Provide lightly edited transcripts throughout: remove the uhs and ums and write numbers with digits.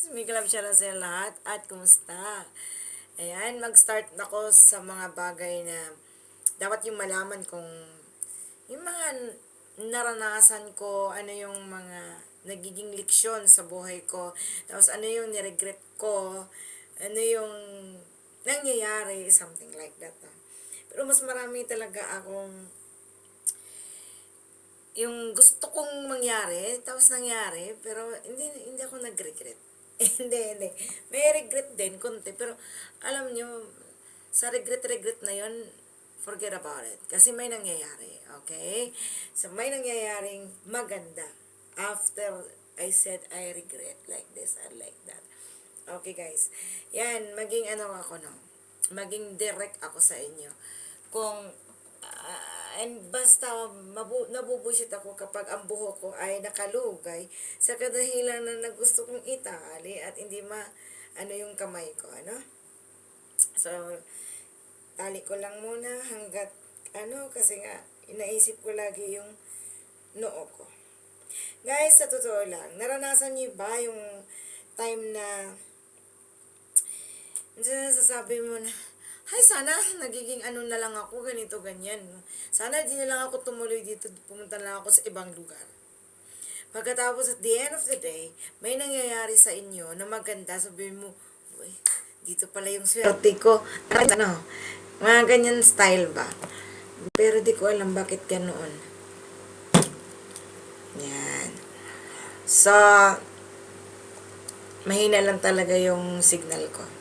Sumiklab siya na sa lahat at kumusta? Ayan, mag-start ako sa mga bagay na dapat yung malaman kung yung mga naranasan ko, ano yung mga nagiging leksyon sa buhay ko, tapos ano yung niregret ko, ano yung nangyayari, something like that. Pero mas marami talaga akong yung gusto kong mangyari, tapos nangyari, pero hindi ako nag-regret. Hindi. May regret din, konti. Pero, alam nyo, sa regret na yon forget about it. Kasi may nangyayari, okay? So, may nangyayaring maganda after I said I regret like this and like that. Okay, guys. Yan, maging ano ako, no? Maging direct ako sa inyo. Kung and basta nabubusit ako kapag ang buhok ko ay nakalugay sa kadahilan na gusto kong itali at hindi ano yung kamay ko, ano? So, tali ko lang muna hanggat kasi nga inaisip ko lagi yung noo ko. Guys, sa totoo lang, naranasan niyo ba yung time na sasabi mo na, ay, sana nagiging ano na lang ako, ganito, ganyan. Sana di na lang ako tumuloy dito, pumunta na lang ako sa ibang lugar. Pagkatapos at the end of the day, may nangyayari sa inyo na maganda, sabihin mo, uy, dito pala yung swerte ko. Ano, mga ganyan style ba? Pero di ko alam bakit ganoon. Yan. So, mahina lang talaga yung signal ko.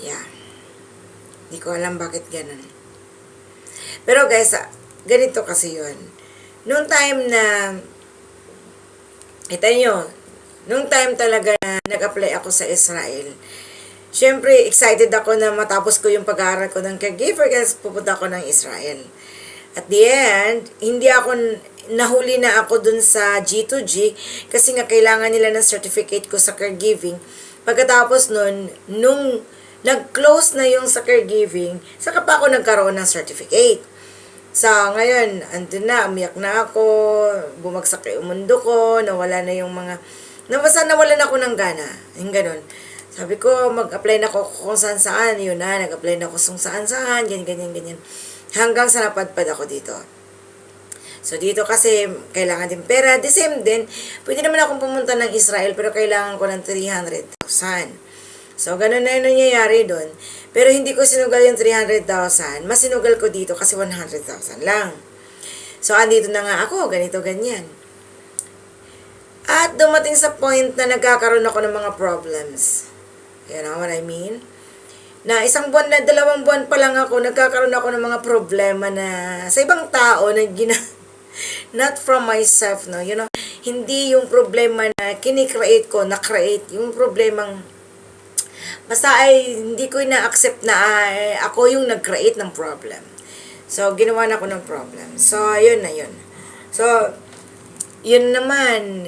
Yeah. Hindi ko alam bakit ganun. Pero guys, ganito kasi yun. Nung time na, kita nyo, nung time talaga na nag-apply ako sa Israel, syempre, excited ako na matapos ko yung pag-aaral ko ng caregiver kasi pupunta ako ng Israel. At the end, hindi ako, nahuli na ako dun sa G2G kasi nga kailangan nila ng certificate ko sa caregiving. Pagkatapos nun, nung nag-close na yung sa caregiving, saka pa ako nagkaroon ng certificate. So, ngayon, andun na, umiyak na ako, bumagsak yung mundo ko, nawala na yung mga, nawalan ako ng gana, yung ganun. Sabi ko, mag-apply na ako kung saan-saan, yun na, nag-apply na ako kung saan-saan, ganyan. Hanggang sa napadpad ako dito. So, dito kasi, kailangan din pera. The same din, pwede naman akong pumunta ng Israel, pero kailangan ko ng 300,000. So, ganun na yung nangyayari doon. Pero hindi ko sinugal yung 300,000. Mas sinugal ko dito kasi 100,000 lang. So, andito na nga ako, ganito, ganyan. At dumating sa point na nagkakaroon ako ng mga problems. You know what I mean? Na isang buwan na, 2 buwan pa lang ako, nagkakaroon ako ng mga problema na sa ibang tao na not from myself, no? You know, hindi yung problema na kinikreate ko, na-create, yung problemang basta ay hindi ko na-accept na ako yung nag-create ng problem. So, ginawa na ako ng problem. So, yun na yun. So, yun naman,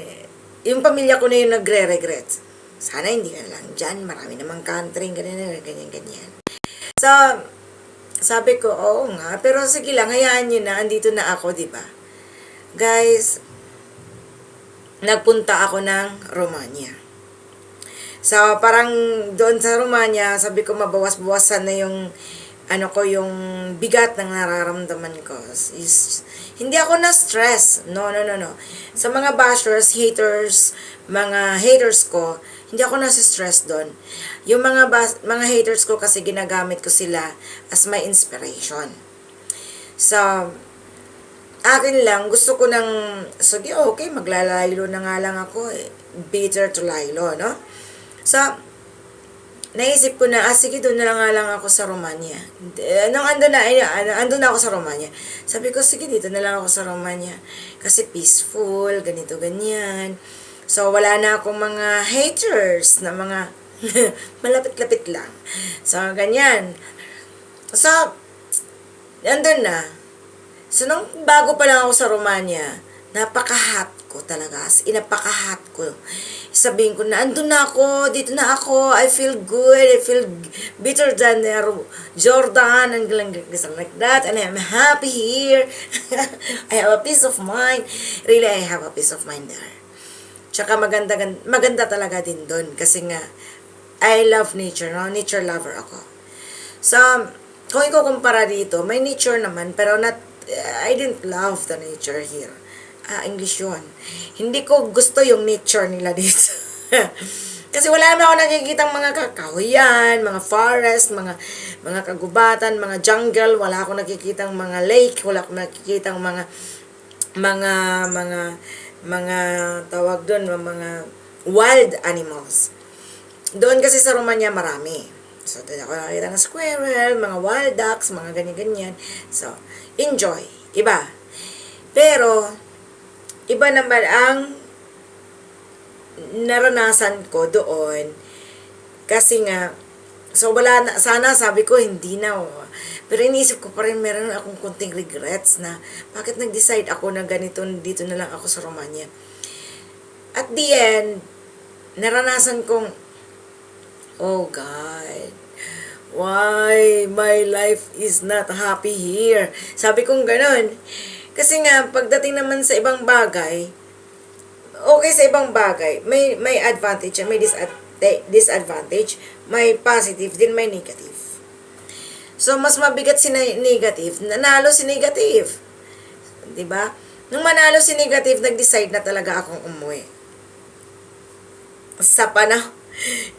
yung pamilya ko na yung nagre-regret. Sana hindi ka lang dyan. Marami namang country, ganyan. So, sabi ko, oo nga. Pero sige lang, hayaan nyo na. Andito na ako, di ba? Guys, nagpunta ako ng Romania. So, parang doon sa Romania, sabi ko mabawas-bawasan na yung yung bigat ng nararamdaman ko. Hindi ako na-stress. No. Sa mga bashers, haters, mga haters ko, hindi ako na-stress doon. Yung mga haters ko kasi ginagamit ko sila as my inspiration. So, akin lang, gusto ko sige, okay, maglalaylo na nga lang ako. Better to laylo, no? So, naisip ko na, sige, doon na nga lang ako sa Romania. Nung andun na ako sa Romania. Sabi ko, sige, dito na lang ako sa Romania. Kasi peaceful, ganito, ganyan. So, wala na akong mga haters na mga malapit-lapit lang. So, ganyan. So, andun na. So, nung bago pa lang ako sa Romania, napaka-hot ko talaga. Napaka-hot ko. Sabihin ko na, andun na ako, dito na ako, I feel good, I feel better than Jordan, and something like that, and I'm happy here. I have a peace of mind. Really, I have a peace of mind there. Tsaka maganda talaga din doon. Kasi nga, I love nature, no? Nature lover ako. So, kung ikukumpara dito, may nature naman, pero I didn't love the nature here. English yun. Hindi ko gusto yung nature nila dito. Kasi wala naman ako nakikitang mga kakahuyan, mga forest, mga kagubatan, mga jungle, wala akong nakikitang mga lake, wala akong nakikitang mga mga tawag doon, mga wild animals. Doon kasi sa Romania marami. So, doon ako nakikita ng squirrel, mga wild ducks, mga ganyan-ganyan. So, enjoy. Iba. Pero, iba naman ang naranasan ko doon. Kasi nga, so wala na, sana sabi ko hindi na. Pero iniisip ko pa rin, meron akong konting regrets na bakit nag-decide ako na ganito, dito na lang ako sa Romania. At the end, naranasan kong, oh God, why my life is not happy here? Sabi kong ganun. Kasi nga, pagdating naman sa ibang bagay, okay sa ibang bagay, may advantage at may disadvantage, may positive din, may negative. So, mas mabigat si negative, nanalo si negative. 'Di ba? Nung manalo si negative, nag-decide na talaga akong umuwi. Sa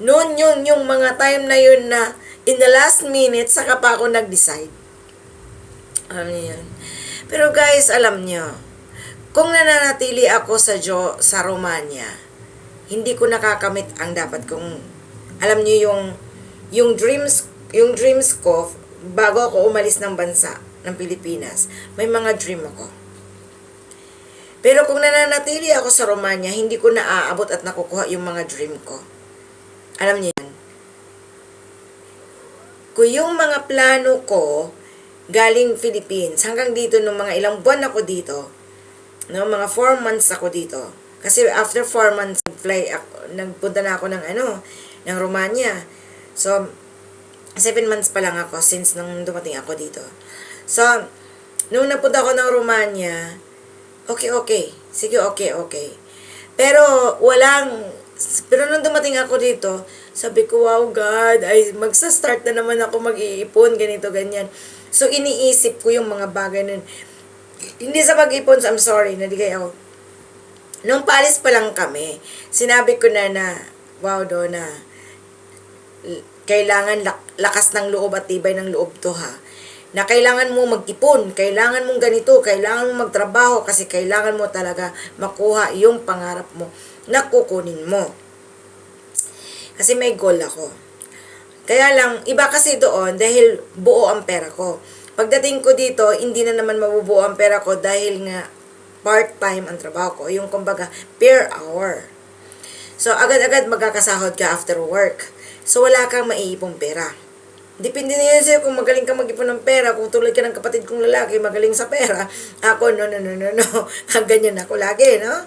noon yung mga time na yun na in the last minute, saka pa ako nag-decide. Alam niyo yun. Pero guys, alam niyo, kung nananatili ako sa Romania, hindi ko nakakamit ang dapat kong, alam niyo yung dreams ko bago ako umalis ng bansa ng Pilipinas, may mga dream ako. Pero kung nananatili ako sa Romania, hindi ko naaabot at nakukuha yung mga dream ko. Alam niyo yan. Kung yung mga plano ko galing Philippines hanggang dito nung mga ilang buwan ako dito, no, mga 4 months ako dito. Kasi after 4 months, nagpunta na ako ng Romania. So, 7 months pa lang ako since nung dumating ako dito. So, nung napunta ako ng Romania, okay. Sige, okay. Pero, pero nung dumating ako dito, sabi ko, wow God, magsa-start na naman ako mag-iipon, ganito, ganyan. So, iniisip ko yung mga bagay nun. Hindi sa pag-ipon, I'm sorry, nadigay ako. Nung paalis pa lang kami, sinabi ko na wow Donna, kailangan lakas ng loob at tibay ng loob to ha. Na kailangan mo mag-ipon, kailangan mong ganito, kailangan mong magtrabaho kasi kailangan mo talaga makuha yung pangarap mo na kukunin mo. Kasi may goal ako. Kaya lang, iba kasi doon dahil buo ang pera ko. Pagdating ko dito, hindi na naman mabubuo ang pera ko dahil nga part-time ang trabaho ko. Yung kumbaga, per hour. So, agad-agad magkakasahod ka after work. So, wala kang maiipong pera. Depende na yan sa'yo kung magaling ka mag-ipon ng pera. Kung tulad ka ng kapatid kong lalaki, magaling sa pera. Ako, no. Ganyan ako lagi, no?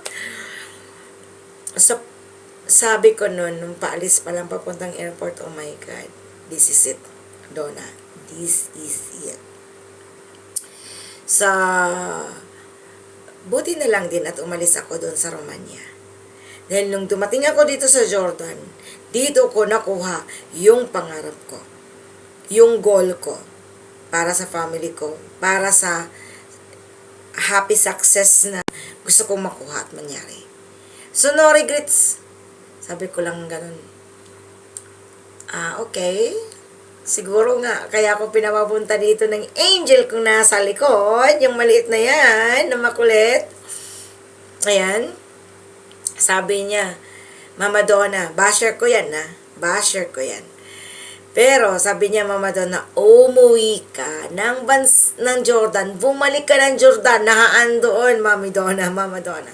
So, sabi ko nun, nung paalis pa lang papuntang airport, oh my God, this is it, Donna. This is it. Sa buti na lang din at umalis ako doon sa Romania. Dahil nung dumating ako dito sa Jordan, dito ko nakuha yung pangarap ko. Yung goal ko. Para sa family ko. Para sa happy success na gusto kong makuha at mangyari. So, no regrets. Sabi ko lang ganun. Okay. Siguro nga, kaya ako pinapapunta dito ng angel kung nasa likod, yung maliit na yan, na makulit. Ayan. Sabi niya, Mama Donna, basher ko yan basher ko yan. Pero, sabi niya, Mama Donna, umuwi ka ng Jordan, bumalik ka ng Jordan, nahaan doon, Mama Donna.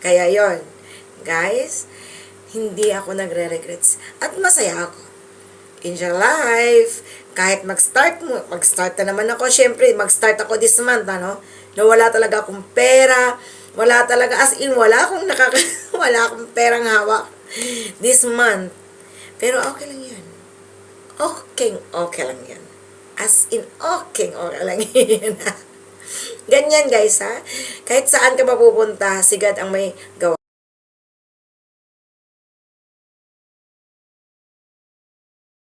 Kaya yon guys, hindi ako nagre-regrets. At masaya ako. Enjoy life. Kahit mag-start na naman ako. Siyempre, mag-start ako this month, na wala talaga akong pera. Wala talaga, as in, wala akong perang hawak this month. Pero okay lang yan. Okay lang yan. As in, okay lang yan. Ganyan, guys, ha? Kahit saan ka mapupunta, sigad ang may gawa.